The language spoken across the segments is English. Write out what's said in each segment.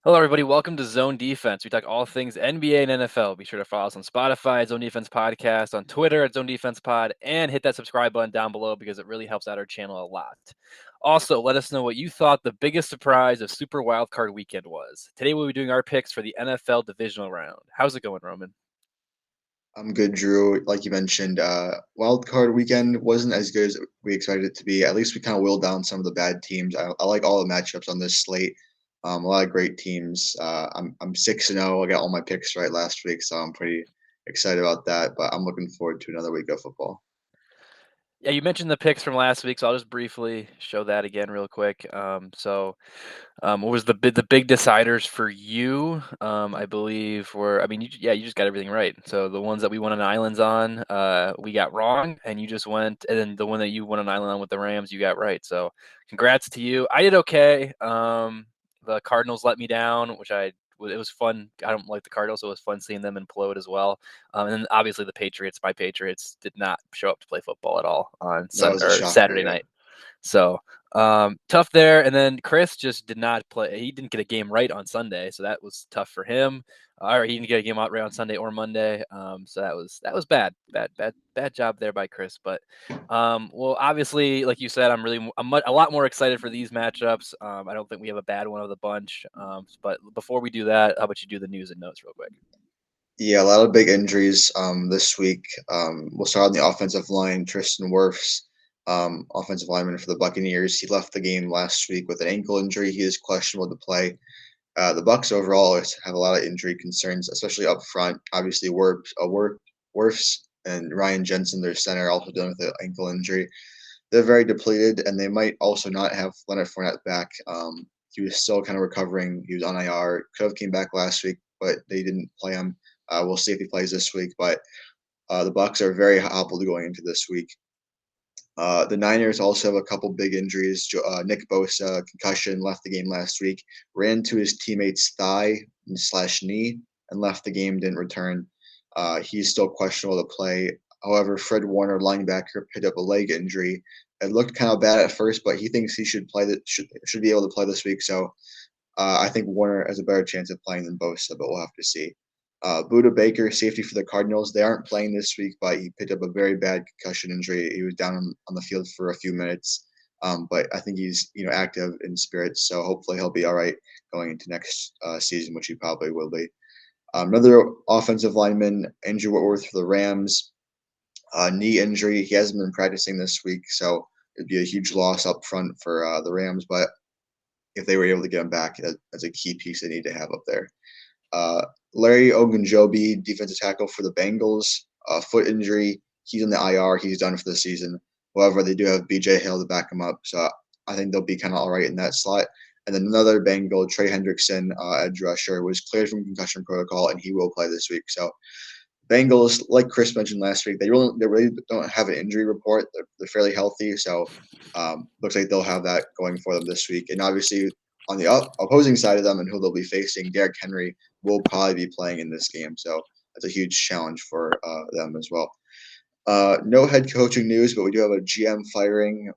Hello, everybody. Welcome to Zone Defense. We talk all things NBA and NFL. Be sure to follow us on Spotify at Zone Defense Podcast, on Twitter at Zone Defense Pod, and hit that subscribe button down below because it really helps out our channel a lot. Also, let us know what you thought the biggest surprise of Super Wildcard Weekend was. Today, we'll be doing our picks for the NFL Divisional Round. How's it going, Roman? I'm good, Drew. Like you mentioned, wild card weekend wasn't as good as we expected it to be. At least we kind of whittled down some of the bad teams. I like all the matchups on this slate. A lot of great teams. I'm 6-0. I got all my picks right last week, so I'm pretty excited about that. But I'm looking forward to another week of football. Yeah, you mentioned the picks from last week, so I'll just briefly show that again real quick. What was the big deciders for you? I believe were, I mean, you just got everything right. So the ones that we won on islands on, we got wrong, and you just went, and then the one that you won an island on with the Rams, you got right. So congrats to you. I did okay. The Cardinals let me down, it was fun. I don't like the Cardinals, so it was fun seeing them implode as well. And then obviously the Patriots, my Patriots, did not show up to play football at all on That was a shocker, Saturday yeah. night. So tough there. And then Chris just did not play. He didn't get a game right on Sunday, so that was tough for him. Or he didn't get a game out right on Sunday or Monday. So that was bad job there by Chris. But well, obviously, like you said, I'm a lot more excited for these matchups. I don't think we have a bad one of the bunch. But before we do that, how about you do the news and notes real quick? Yeah, a lot of big injuries this week. We'll start on the offensive line. Tristan Wirfs, offensive lineman for the Buccaneers. He left the game last week with an ankle injury. He is questionable to play. The Bucks overall have a lot of injury concerns, especially up front. Obviously, Wirfs and Ryan Jensen, their center, also dealing with an ankle injury. They're very depleted, and they might also not have Leonard Fournette back. He was still kind of recovering. He was on IR. Could have came back last week, but they didn't play him. We'll see if he plays this week. But the Bucks are very hobbled going into this week. The Niners also have a couple big injuries. Nick Bosa, concussion, left the game last week. Ran to his teammate's thigh slash knee and left the game, didn't return. He's still questionable to play. However, Fred Warner, linebacker, picked up a leg injury. It looked kind of bad at first, but he thinks he should play that should be able to play this week. So I think Warner has a better chance of playing than Bosa, but we'll have to see. Buda Baker, safety for the Cardinals. They aren't playing this week, but he picked up a very bad concussion injury. He was down on the field for a few minutes, but I think he's active in spirits, so hopefully he'll be all right going into next season, which he probably will be. Another offensive lineman, Andrew Whitworth for the Rams, knee injury. He hasn't been practicing this week, so it'd be a huge loss up front for the Rams. But if they were able to get him back, that's a key piece they need to have up there. Uh, Larry Ogunjobi, defensive tackle for the Bengals, foot injury. He's in the IR. He's done for the season. However, they do have BJ Hill to back him up, so I think they'll be kind of all right in that slot. And then another Bengal, Trey Hendrickson, edge rusher, was cleared from concussion protocol, and he will play this week. So Bengals, like Chris mentioned last week, they really don't have an injury report. They're fairly healthy, so looks like they'll have that going for them this week. And obviously, on the opposing side of them and who they'll be facing, Derrick Henry will probably be playing in this game, so that's a huge challenge for them as well. No head coaching news, but we do have a GM firing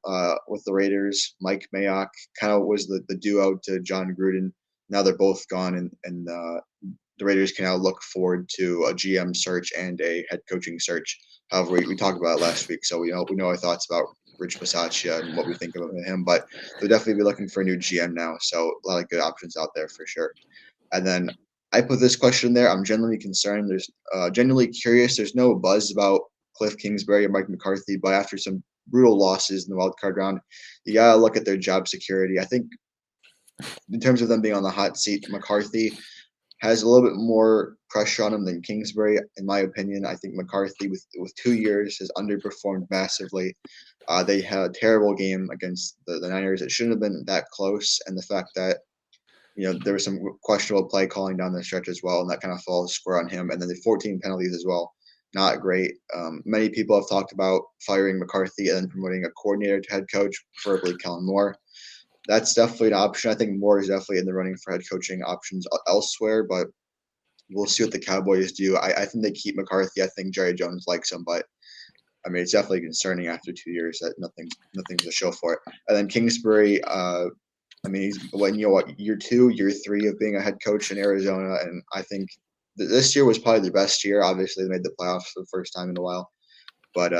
with the Raiders. Mike Mayock kind of was the duo to John Gruden. Now they're both gone, and the Raiders can now look forward to a GM search and a head coaching search. However, we talked about it last week, so we know our thoughts about Rich Bisaccia and what we think of him. But they'll definitely be looking for a new GM now, so a lot of good options out there for sure. And then I put this question there. I'm genuinely concerned. There's genuinely curious. There's no buzz about Cliff Kingsbury or Mike McCarthy, but after some brutal losses in the wild card round, you gotta look at their job security. I think in terms of them being on the hot seat, McCarthy has a little bit more pressure on him than Kingsbury, in my opinion. I think McCarthy, with 2 years, has underperformed massively. They had a terrible game against the Niners. It shouldn't have been that close, and the fact that there was some questionable play calling down the stretch as well, and that kind of falls square on him. And then the 14 penalties as well, not great. Many people have talked about firing McCarthy and then promoting a coordinator to head coach, preferably Kellen Moore. That's definitely an option. I think Moore is definitely in the running for head coaching options elsewhere, but we'll see what the Cowboys do. I think they keep McCarthy. I think Jerry Jones likes him, but I mean, it's definitely concerning after 2 years that nothing's a show for it. And then Kingsbury, I mean, he's when you know what year 2, year 3 of being a head coach in Arizona, and I think this year was probably their best year. Obviously, they made the playoffs for the first time in a while, but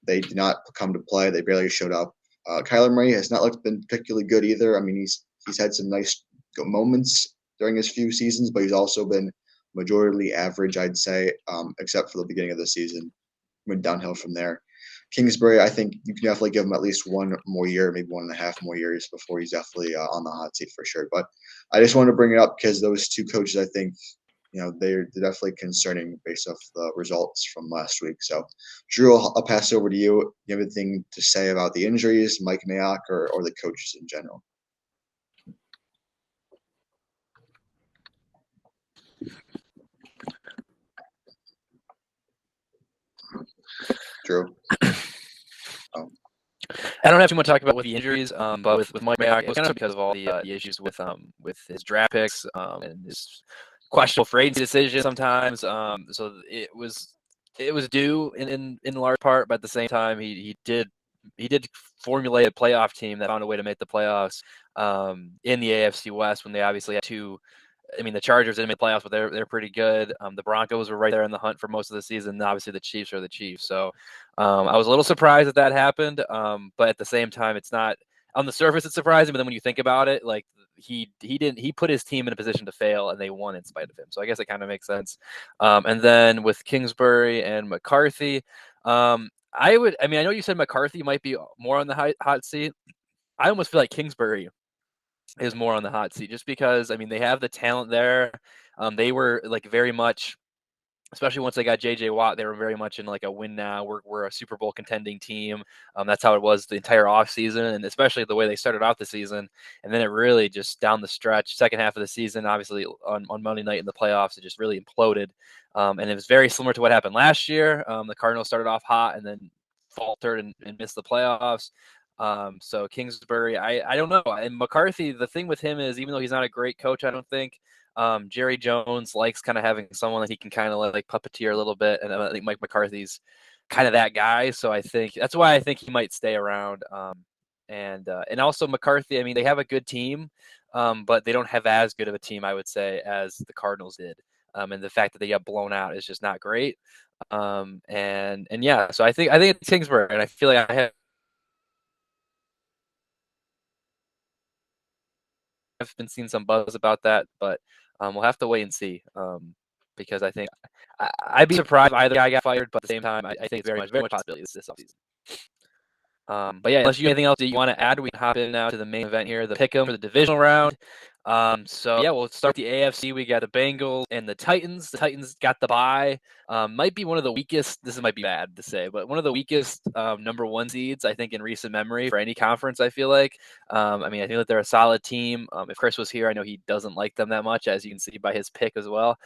they did not come to play. They barely showed up. Kyler Murray has not looked been particularly good either. I mean, he's had some nice moments during his few seasons, but he's also been majorly average, I'd say, except for the beginning of the season. Went downhill from there. Kingsbury, I think you can definitely give him at least one more year, maybe 1.5 more years before he's definitely on the hot seat for sure. But I just wanted to bring it up because those two coaches, I think, they're definitely concerning based off the results from last week. So, Drew, I'll pass over to you. You have anything to say about the injuries, Mike Mayock, or the coaches in general? Drew? Oh, I don't have too much to talk about with the injuries, but with Mike Mayock, it was kind of because of all the issues with his draft picks and his questionable free agency decision sometimes. So it was due in large part, but at the same time, he did formulate a playoff team that found a way to make the playoffs in the AFC West when they obviously had two. I mean, the Chargers didn't make playoffs, but they're pretty good. The Broncos were right there in the hunt for most of the season. Obviously, the Chiefs are the Chiefs. So I was a little surprised that happened. But at the same time, it's not on the surface it's surprising, but then when you think about it, like he put his team in a position to fail, and they won in spite of him. So I guess it kind of makes sense. And then with Kingsbury and McCarthy, I mean, I know you said McCarthy might be more on the hot seat. I almost feel like Kingsbury is more on the hot seat just because I mean they have the talent there. They were like very much, especially once they got JJ Watt, they were very much in like a win now. We're a Super Bowl contending team. That's how it was the entire offseason, and especially the way they started out the season. And then it really just down the stretch, second half of the season, obviously on Monday night in the playoffs, it just really imploded. And it was very similar to what happened last year. The Cardinals started off hot and then faltered and missed the playoffs. So Kingsbury, I don't know. And McCarthy, the thing with him is even though he's not a great coach, I don't think Jerry Jones likes kind of having someone that he can kind of like puppeteer a little bit, and I think Mike McCarthy's kind of that guy. So I think that's why I think he might stay around. And also McCarthy. I mean, they have a good team, but they don't have as good of a team, I would say, as the Cardinals did. And the fact that they got blown out is just not great. And yeah, so I think it's Kingsbury, and I feel like I have been seeing some buzz about that, but we'll have to wait and see. Because I think I'd be surprised if either guy got fired, but at the same time, I think it's very much possibility this offseason. But yeah, unless you have anything else that you want to add, we can hop in now to the main event here, the pick'em for the divisional round. So yeah, we'll start the AFC. We got the Bengals and the Titans. The Titans got the bye. Might be one of the weakest. This might be bad to say, but one of the weakest number one seeds I think in recent memory for any conference. I feel like. I mean, I think that they're a solid team. If Chris was here, I know he doesn't like them that much, as you can see by his pick as well.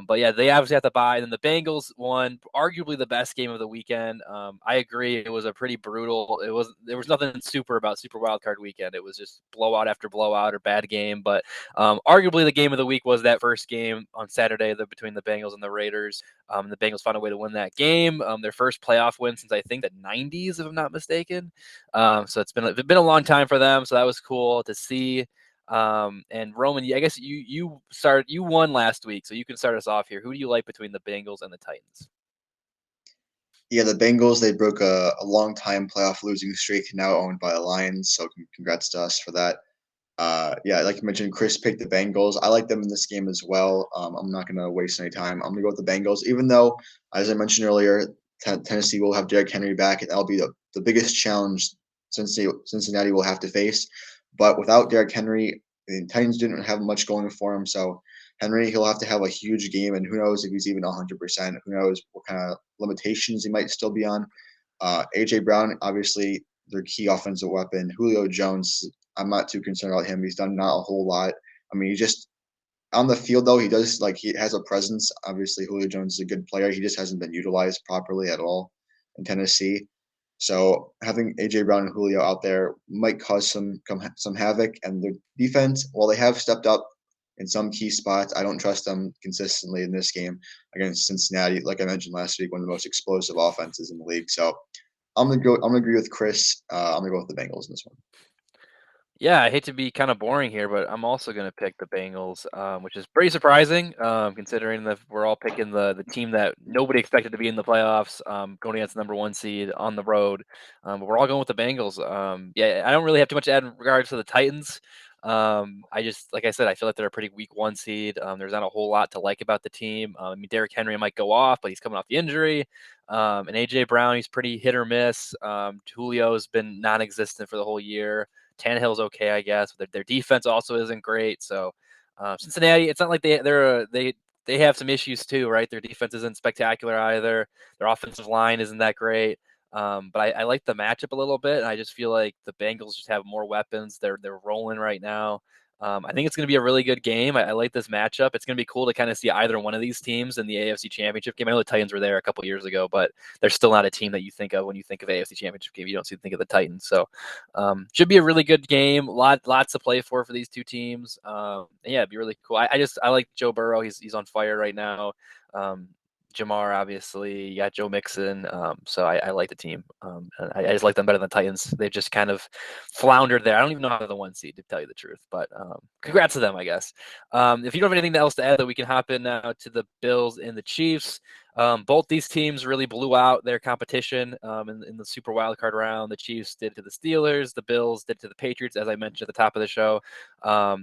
But yeah, they obviously have to buy. And then the Bengals won arguably the best game of the weekend. I agree. It was a pretty brutal. There was nothing super about Super Wildcard Weekend. It was just blowout after blowout or bad game. But arguably the game of the week was that first game on Saturday between the Bengals and the Raiders. The Bengals found a way to win that game. Their first playoff win since I think the '90s, if I'm not mistaken. So it's been a long time for them. So that was cool to see. And Roman, I guess you won last week, so you can start us off here. Who do you like between the Bengals and the Titans? Yeah, the Bengals, they broke a long time playoff losing streak, now owned by the Lions. So congrats to us for that. Yeah, like you mentioned, Chris picked the Bengals. I like them in this game as well. I'm not going to waste any time. I'm going to go with the Bengals, even though, as I mentioned earlier, Tennessee will have Derrick Henry back, and that'll be the biggest challenge Cincinnati will have to face. But without Derrick Henry, the Titans didn't have much going for him. So Henry, he'll have to have a huge game, and who knows if he's even 100%. Who knows what kind of limitations he might still be on. AJ Brown, obviously, their key offensive weapon. Julio Jones, I'm not too concerned about him. He's done not a whole lot. I mean, he just on the field though, he does like he has a presence. Obviously, Julio Jones is a good player. He just hasn't been utilized properly at all in Tennessee. So having AJ Brown and Julio out there might cause some havoc. And the defense, while they have stepped up in some key spots, I don't trust them consistently in this game against Cincinnati. Like I mentioned last week, one of the most explosive offenses in the league. So I'm gonna agree with Chris. I'm gonna go with the Bengals in this one. Yeah, I hate to be kind of boring here, but I'm also going to pick the Bengals, which is pretty surprising, considering that we're all picking the team that nobody expected to be in the playoffs, going against the number one seed on the road. But we're all going with the Bengals. Yeah, I don't really have too much to add in regards to the Titans. I just, like I said, I feel like they're a pretty weak one seed. There's not a whole lot to like about the team. I mean, Derrick Henry might go off, but he's coming off the injury. And AJ Brown, he's pretty hit or miss. Julio's been non-existent for the whole year. Tannehill's okay, I guess. But their defense also isn't great. So Cincinnati, it's not like they have some issues too, right? Their defense isn't spectacular either. Their offensive line isn't that great. But I like the matchup a little bit, and I just feel like the Bengals just have more weapons. They're rolling right now. I think it's going to be a really good game. I like this matchup. It's going to be cool to kind of see either one of these teams in the AFC Championship game. I know the Titans were there a couple years ago, but they're still not a team that you think of when you think of AFC Championship game. You don't think of the Titans. So should be a really good game. Lots to play for these two teams. And yeah, it'd be really cool. I like Joe Burrow. He's on fire right now. Um, Jamar, obviously, you got Joe Mixon. So I like the team. And I just like them better than the Titans. They've just kind of floundered there. I don't even know how they're the one seed, to tell you the truth. But congrats to them, I guess. If you don't have anything else to add, that we can hop in now to the Bills and the Chiefs. Both these teams really blew out their competition in the Super Wildcard round. The Chiefs did to the Steelers. The Bills did to the Patriots, as I mentioned at the top of the show.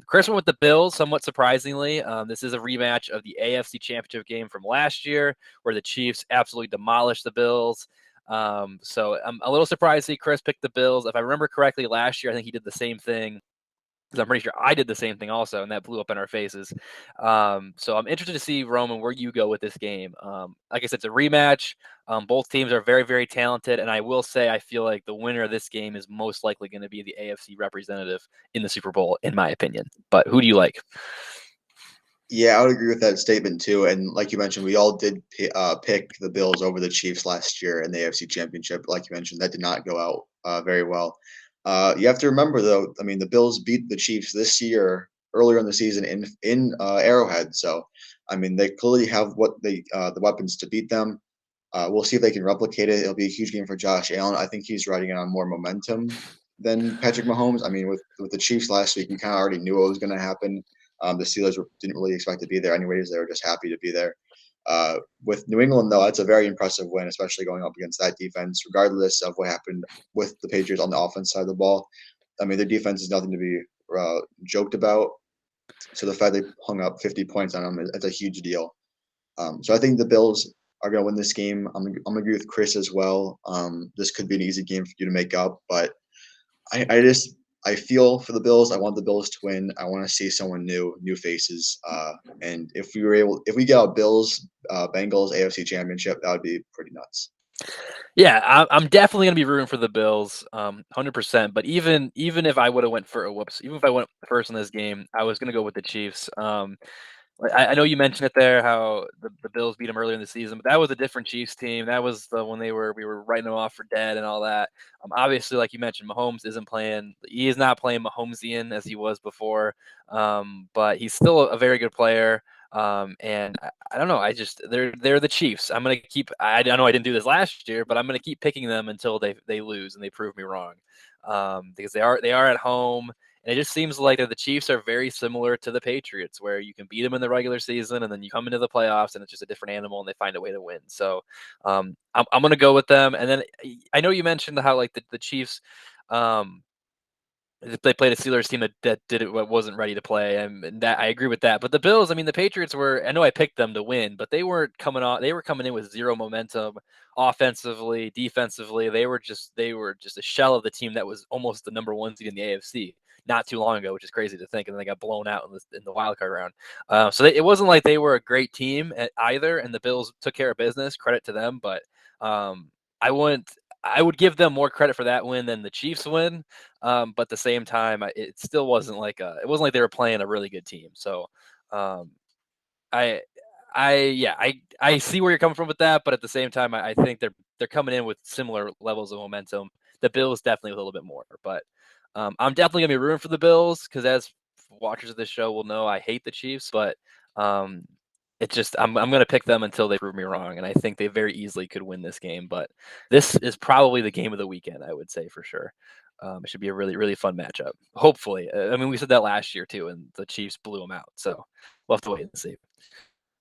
Chris went with the Bills, somewhat surprisingly. This is a rematch of the AFC Championship game from last year, where the Chiefs absolutely demolished the Bills. So I'm a little surprised to see Chris pick the Bills. If I remember correctly, last year I think he did the same thing, because I'm pretty sure I did the same thing also, and that blew up in our faces. So I'm interested to see, Roman, where you go with this game. Like I said, it's a rematch. Both teams are very, very talented, and I will say I feel like the winner of this game is most likely going to be the AFC representative in the Super Bowl, in my opinion. But who do you like? Yeah, I would agree with that statement too. And like you mentioned, we all did pick the Bills over the Chiefs last year in the AFC Championship. Like you mentioned, that did not go out very well. You have to remember, though, I mean, the Bills beat the Chiefs this year earlier in the season in Arrowhead. So, I mean, they clearly have the weapons to beat them. We'll see if they can replicate it. It'll be a huge game for Josh Allen. I think he's riding on more momentum than Patrick Mahomes. I mean, with the Chiefs last week, we kind of already knew what was going to happen. The Steelers didn't really expect to be there anyways. They were just happy to be there. With New England, though, that's a very impressive win, especially going up against that defense, regardless of what happened with the Patriots on the offense side of the ball. I mean, their defense is nothing to be joked about. So the fact they hung up 50 points on them is a huge deal. So I think the Bills are going to win this game. I'm going to agree with Chris as well. This could be an easy game for you to make up, but I feel for the Bills. I want the Bills to win. I want to see someone new faces. And if we get a Bills Bengals AFC Championship, that would be pretty nuts. Yeah, I'm definitely gonna be rooting for the Bills, 100%. But even if I would have went for even if I went first in this game, I was gonna go with the Chiefs. I know you mentioned it there, how the Bills beat them earlier in the season, but that was a different Chiefs team. That was the when we were writing them off for dead and all that. Obviously, like you mentioned, Mahomes isn't playing. He is not playing Mahomesian as he was before, but he's still a very good player. And I don't know. They're the Chiefs. I'm gonna keep. I know I didn't do this last year, but I'm gonna keep picking them until they lose and they prove me wrong, because they are at home. And it just seems like the Chiefs are very similar to the Patriots, where you can beat them in the regular season, and then you come into the playoffs, and it's just a different animal, and they find a way to win. So I'm going to go with them. And then I know you mentioned how like the Chiefs, um, they played a Steelers team that did it, wasn't ready to play, and that I agree with that. But the Bills, I mean, the Patriots were. I know I picked them to win, but they weren't coming on. They were coming in with zero momentum, offensively, defensively. They were just a shell of the team that was almost the number one seed in the AFC not too long ago, which is crazy to think. And then they got blown out in the wild card round. It wasn't like they were a great team either, and the Bills took care of business. Credit to them, but I wouldn't. I would give them more credit for that win than the Chiefs win. But at the same time, it still wasn't like it wasn't like they were playing a really good team. So, um, I, I see where you're coming from with that, but at the same time, I think they're coming in with similar levels of momentum. The Bills definitely a little bit more, but I'm definitely gonna be rooting for the Bills because as watchers of this show will know, I hate the Chiefs, but um, it's just I'm gonna pick them until they prove me wrong, and I think they very easily could win this game. But this is probably the game of the weekend, I would say for sure. It should be a really, really fun matchup. Hopefully. I mean, we said that last year too, and the Chiefs blew them out. So we'll have to wait and see.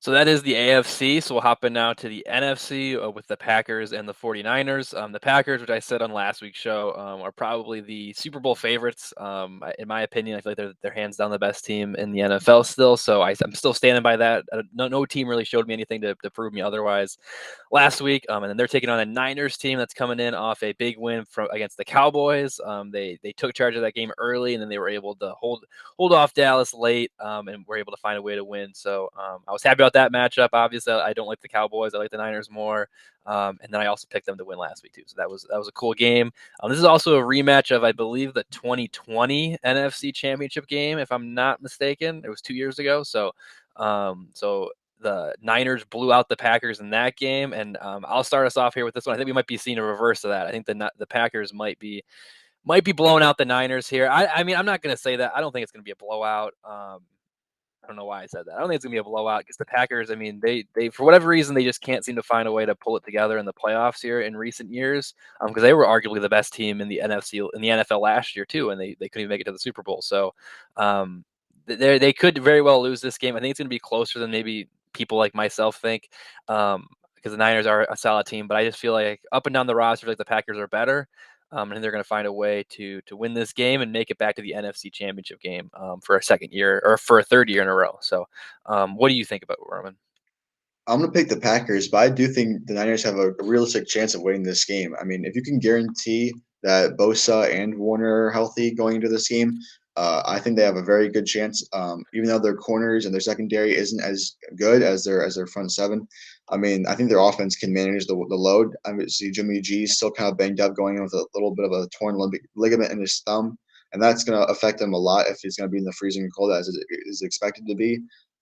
So that is the AFC. So we'll hop in now to the NFC with the Packers and the 49ers. The Packers, which I said on last week's show, are probably the Super Bowl favorites. In my opinion, I feel like they're hands down the best team in the NFL still. So I'm still standing by that. No team really showed me anything to prove me otherwise last week. And then they're taking on a Niners team that's coming in off a big win from against the Cowboys. They took charge of that game early, and then they were able to hold off Dallas late, and were able to find a way to win. So I was happy about that matchup. Obviously, I don't like the Cowboys. I like the Niners more. And then I also picked them to win last week too. So that was a cool game. This is also a rematch of, I believe, the 2020 NFC Championship game, if I'm not mistaken. It was 2 years ago. So the Niners blew out the Packers in that game, and I'll start us off here with this one. I think we might be seeing a reverse of that. I think the Packers might be blowing out the Niners here. I mean, I'm not going to say that. I don't think it's going to be a blowout. I don't know why I said that. I don't think it's gonna be a blowout because the Packers. I mean, they for whatever reason they just can't seem to find a way to pull it together in the playoffs here in recent years. Because they were arguably the best team in the NFC in the NFL last year too, and they couldn't even make it to the Super Bowl. So, they could very well lose this game. I think it's gonna be closer than maybe people like myself think. Because the Niners are a solid team, but I just feel like up and down the roster, like the Packers are better. And they're going to find a way to win this game and make it back to the NFC Championship game for a second year or for a third year in a row. So, what do you think about Roman? I'm gonna pick the Packers, but I do think the Niners have a realistic chance of winning this game. I mean, if you can guarantee that Bosa and Warner are healthy going into this game, I think they have a very good chance. Even though their corners and their secondary isn't as good as their front seven, I mean, I think their offense can manage the load. I mean, see Jimmy G still kind of banged up, going in with a little bit of a torn ligament in his thumb, and that's going to affect him a lot if he's going to be in the freezing cold as it is expected to be.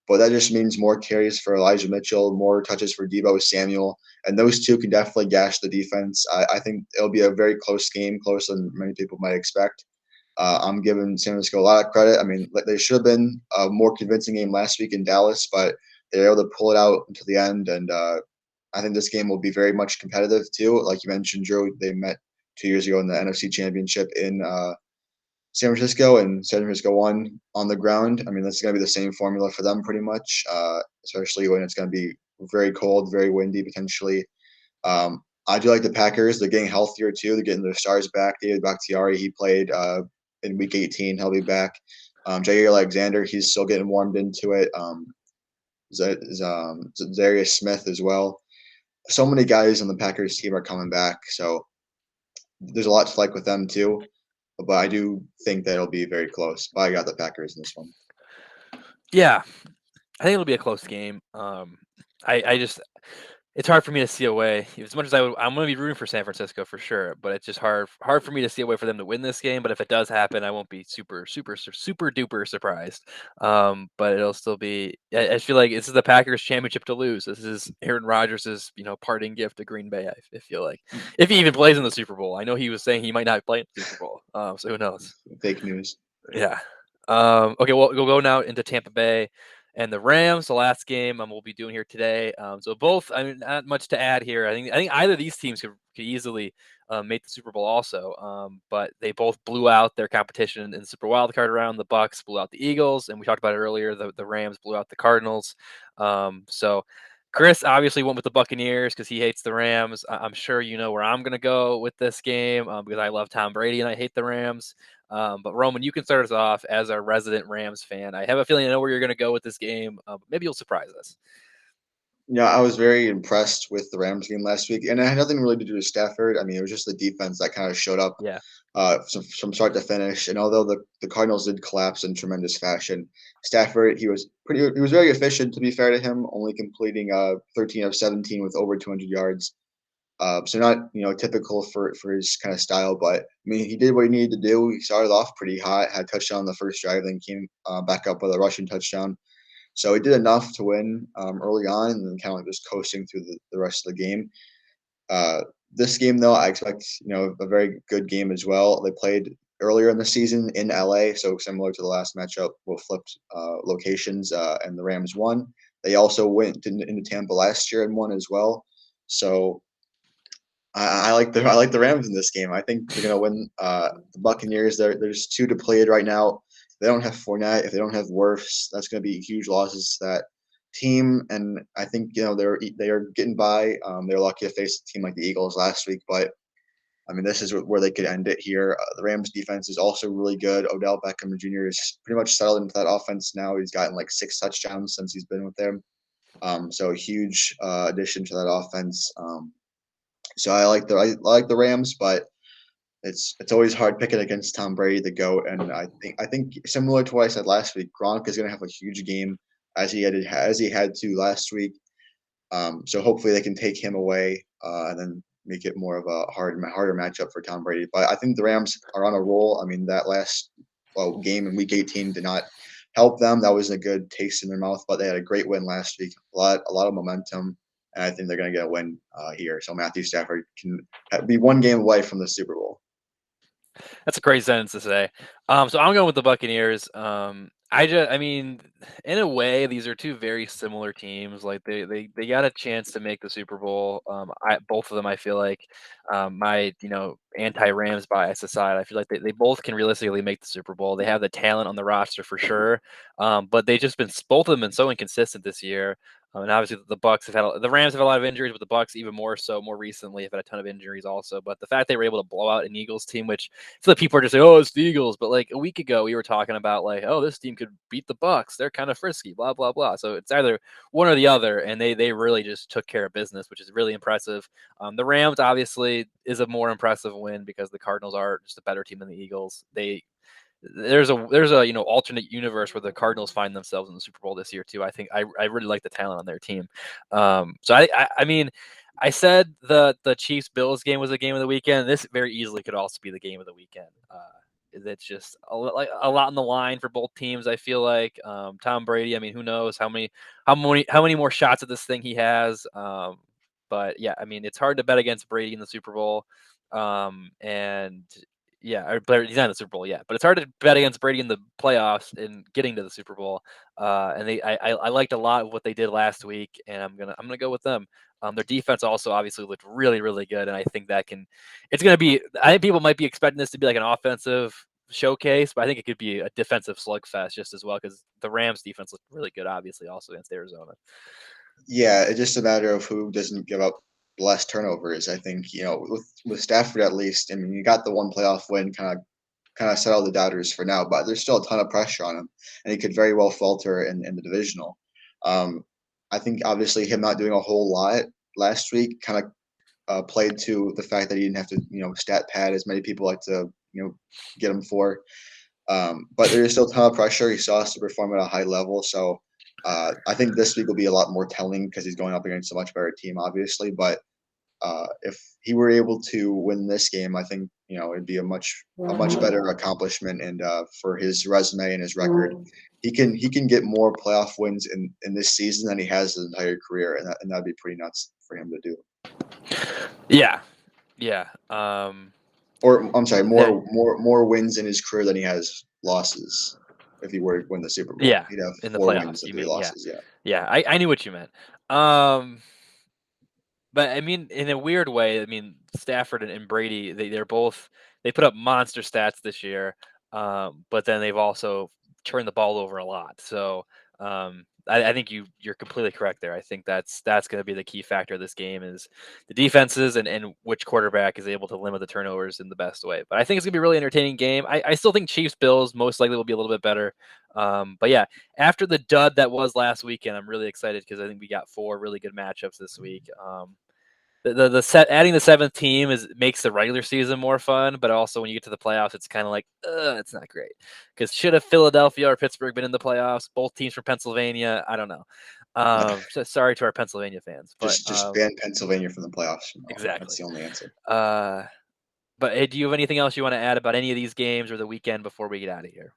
But that just means more carries for Elijah Mitchell, more touches for Debo Samuel, and those two can definitely gash the defense. I think it'll be a very close game, closer than many people might expect. I'm giving San Francisco a lot of credit. I mean, they should have been a more convincing game last week in Dallas, but they were able to pull it out until the end. And I think this game will be very much competitive too. Like you mentioned, Drew, they met 2 years ago in the NFC Championship in San Francisco, and San Francisco won on the ground. I mean, that's going to be the same formula for them pretty much, especially when it's going to be very cold, very windy potentially. I do like the Packers. They're getting healthier too. They're getting their stars back. David Bakhtiari, he played in Week 18. He'll be back. Jair Alexander, he's still getting warmed into it. Darius Smith as well. So many guys on the Packers team are coming back. So there's a lot to like with them too. But I do think that it'll be very close. But I got the Packers in this one. Yeah, I think it'll be a close game. I just it's hard for me to see a way. As much as I'm going to be rooting for San Francisco for sure, but it's just hard for me to see a way for them to win this game. But if it does happen, I won't be super duper surprised. But it'll still be. I feel like this is the Packers' championship to lose. This is Aaron Rodgers' parting gift to Green Bay. I feel like if he even plays in the Super Bowl. I know he was saying he might not play in the Super Bowl. So who knows? Fake news. Yeah. Okay, well, we'll go now into Tampa Bay and the Rams, the last game we'll be doing here today. So both, I mean, not much to add here. I think either of these teams could easily make the Super Bowl also. But they both blew out their competition in the Super Wildcard round. The Bucks blew out the Eagles, and we talked about it earlier. The Rams blew out the Cardinals. So Chris obviously went with the Buccaneers because he hates the Rams. I'm sure you know where I'm going to go with this game because I love Tom Brady and I hate the Rams. But Roman, you can start us off as our resident Rams fan. I have a feeling I know where you're going to go with this game. Maybe you'll surprise us. Yeah, I was very impressed with the Rams game last week, and it had nothing really to do with Stafford. I mean, it was just the defense that kind of showed up Yeah. from start to finish. And although the Cardinals did collapse in tremendous fashion, Stafford he was very efficient. To be fair to him, only completing 13 of 17 with over 200 yards. So not typical for his kind of style, but I mean he did what he needed to do. He started off pretty hot, had a touchdown on the first drive, then came back up with a rushing touchdown. So he did enough to win early on, and then kind of just coasting through the rest of the game. Uh, this game, though, I expect a very good game as well. They played earlier in the season in LA, so similar to the last matchup, we'll flipped locations, and the Rams won. They also went into Tampa last year and won as well. So I like the Rams in this game. I think they're gonna win. The Buccaneers, they're just too depleted right now. They don't have Fournette. If they don't have Wirfs, that's gonna be huge losses to that team. And I think they are getting by. They're lucky to face a team like the Eagles last week, but I mean this is where they could end it here. The Rams defense is also really good. Odell Beckham Jr. is pretty much settled into that offense now. He's gotten like 6 touchdowns since he's been with them. So a huge addition to that offense. So I like the Rams, but it's always hard picking against Tom Brady, the GOAT. And I think similar to what I said last week, Gronk is going to have a huge game as he had to last week. So hopefully they can take him away and then make it more of a harder matchup for Tom Brady. But I think the Rams are on a roll. I mean that last game in Week 18 did not help them. That was a good taste in their mouth, but they had a great win last week. A lot of momentum, and I think they're going to get a win here. So Matthew Stafford can be one game away from the Super Bowl. That's a great sentence to say. So I'm going with the Buccaneers. I mean, in a way, these are two very similar teams. Like they got a chance to make the Super Bowl. Both of them, I feel like, my anti-Rams bias aside, I feel like they both can realistically make the Super Bowl. They have the talent on the roster for sure, but they just been both of them been so inconsistent this year. And obviously the Rams have a lot of injuries, but the Bucks even more so more recently have had a ton of injuries also. But the fact they were able to blow out an Eagles team, which so people are just like, oh, it's the Eagles. But like a week ago, we were talking about like, oh, this team could beat the Bucks. They're kind of frisky, blah blah blah. So it's either one or the other, and they really just took care of business, which is really impressive. The Rams obviously is a more impressive win because the Cardinals are just a better team than the Eagles. There's a alternate universe where the Cardinals find themselves in the Super Bowl this year too. I think I really like the talent on their team. So I mean, I said the Chiefs Bills game was the game of the weekend. This very easily could also be the game of the weekend. It's just a lot on the line for both teams. I feel like Tom Brady. I mean, who knows how many more shots at this thing he has. But yeah, I mean, it's hard to bet against Brady in the Super Bowl. And yeah, but he's not in the Super Bowl yet. But it's hard to bet against Brady in the playoffs and getting to the Super Bowl. And I liked a lot of what they did last week, and I'm gonna go with them. Their defense also obviously looked really, really good, and I think it's going to be. I think people might be expecting this to be like an offensive showcase, but I think it could be a defensive slugfest just as well because the Rams defense looked really good, obviously, also against Arizona. Yeah, it's just a matter of who doesn't give up less turnovers. I think with Stafford at least. I mean, you got the one playoff win, kind of settle the doubters for now, but there's still a ton of pressure on him, and he could very well falter in the divisional. Um, I think obviously him not doing a whole lot last week kind of played to the fact that he didn't have to stat pad as many people like to get him for. But there is still a ton of pressure. He still has to perform at a high level, so I think this week will be a lot more telling because he's going up against a much better team, obviously. But if he were able to win this game, I think it'd be a much better accomplishment, and for his resume and his record, he can get more playoff wins in this season than he has his entire career, and that'd be pretty nuts for him to do. Yeah, yeah, Or I'm sorry, that, more wins in his career than he has losses. If he were to win the Super Bowl, yeah. he'd have In the 4 wins playoffs, and you three mean? Yeah, losses. Yeah. yeah. I knew what you meant. Um, But I mean, in a weird way, I mean, Stafford and Brady, they put up monster stats this year, but then they've also turned the ball over a lot. So I think you're completely correct there. I think that's going to be the key factor of this game is the defenses and which quarterback is able to limit the turnovers in the best way. But I think it's going to be a really entertaining game. I still think Chiefs Bills most likely will be a little bit better. But yeah, after the dud that was last weekend, I'm really excited because I think we got four really good matchups this week. The set adding the seventh team makes the regular season more fun, but also when you get to the playoffs, it's kind of like it's not great because should have Philadelphia or Pittsburgh been in the playoffs? Both teams from Pennsylvania. I don't know. So sorry to our Pennsylvania fans, but Just ban Pennsylvania from the playoffs from now on. That's exactly. the only answer. Uh, but hey, do you have anything else you want to add about any of these games or the weekend before we get out of here?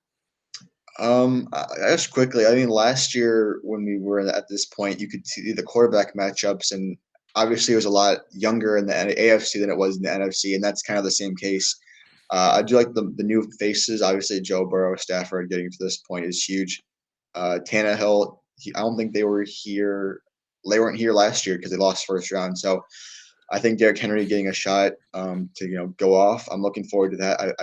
Just quickly, I mean, last year when we were at this point, you could see the quarterback matchups, and obviously it was a lot younger in the AFC than it was in the NFC, and that's kind of the same case. I do like the new faces. Obviously, Joe Burrow, Stafford getting to this point is huge. Tannehill, I don't think they were here. They weren't here last year because they lost first round. So I think Derrick Henry getting a shot to go off. I'm looking forward to that.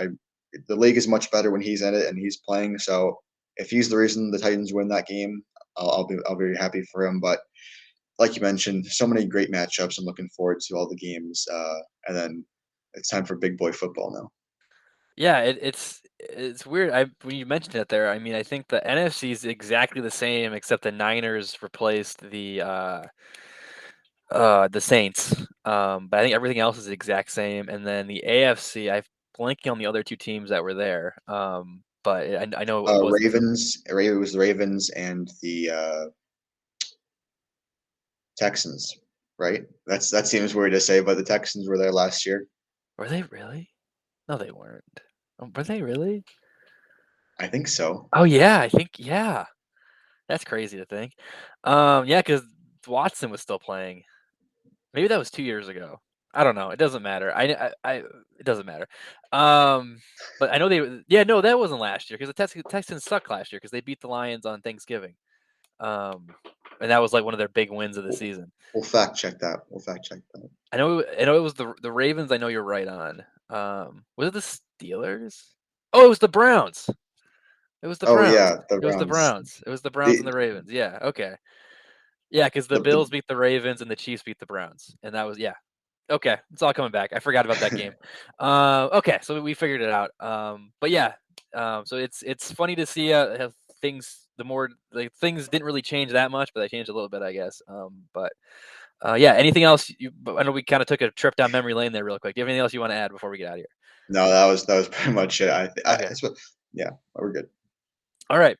The league is much better when he's in it and he's playing. So if he's the reason the Titans win that game, I'll be happy for him. But like you mentioned, so many great matchups. I'm looking forward to all the games, and then it's time for big boy football now. Yeah, it's weird. When you mentioned it there, I mean, I think the NFC is exactly the same, except the Niners replaced the Saints. But I think everything else is the exact same. And then the AFC, I'm blanking on the other two teams that were there. But I know it wasn't. Ravens. It was the Ravens and the Texans, right? That seems weird to say, but the Texans were there last year. Were they really? No, they weren't. Were they really? I think so. Oh yeah, I think yeah. That's crazy to think. Yeah, because Watson was still playing. Maybe that was 2 years ago. I don't know. It doesn't matter. It doesn't matter. Um, but I know they. Yeah, no, that wasn't last year because the Texans sucked last year because they beat the Lions on Thanksgiving. Um, and that was like one of their big wins of the We'll, season. we'll fact check that. We'll fact check that. I know it was the Ravens. I know you're right on. Was it the Steelers? Oh, it was the Browns. It was the Oh Browns. yeah, the It was the Browns. Browns. It was the Browns and The the Ravens. Yeah. Okay. Yeah, because the the Bills beat the Ravens and the Chiefs beat the Browns, and that was yeah. Okay, it's all coming back. I forgot about that game. Okay, so we figured it out. But yeah, so it's funny to see how things. The more like things didn't really change that much, but they changed a little bit, I guess. But yeah, anything else? I know we kind of took a trip down memory lane there, real quick. Do you have anything else you want to add before we get out of here? No, that was pretty much it. Okay. It's what, yeah, we're good. All right.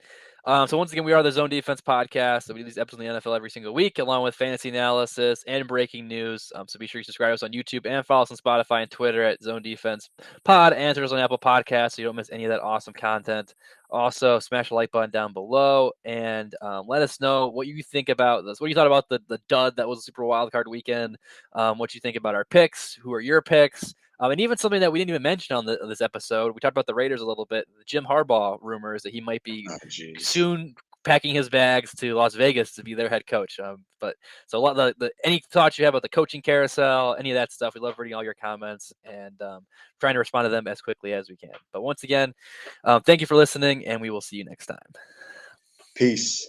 So once again, we are the Zone Defense Podcast. We do these episodes in the NFL every single week, along with fantasy analysis and breaking news. So be sure you subscribe to us on YouTube and follow us on Spotify and Twitter at Zone Defense Pod, and search us on Apple Podcasts so you don't miss any of that awesome content. Also, smash the like button down below and let us know what you think about this. What you thought about the dud that was a Super Wild Card weekend. What you think about our picks? Who are your picks? And even something that we didn't even mention on this episode, we talked about the Raiders a little bit. The Jim Harbaugh rumors that he might be Oh, jeez. soon packing his bags to Las Vegas to be their head coach. But so a lot the any thoughts you have about the coaching carousel, any of that stuff, we love reading all your comments and trying to respond to them as quickly as we can. But once again, thank you for listening, and we will see you next time. Peace.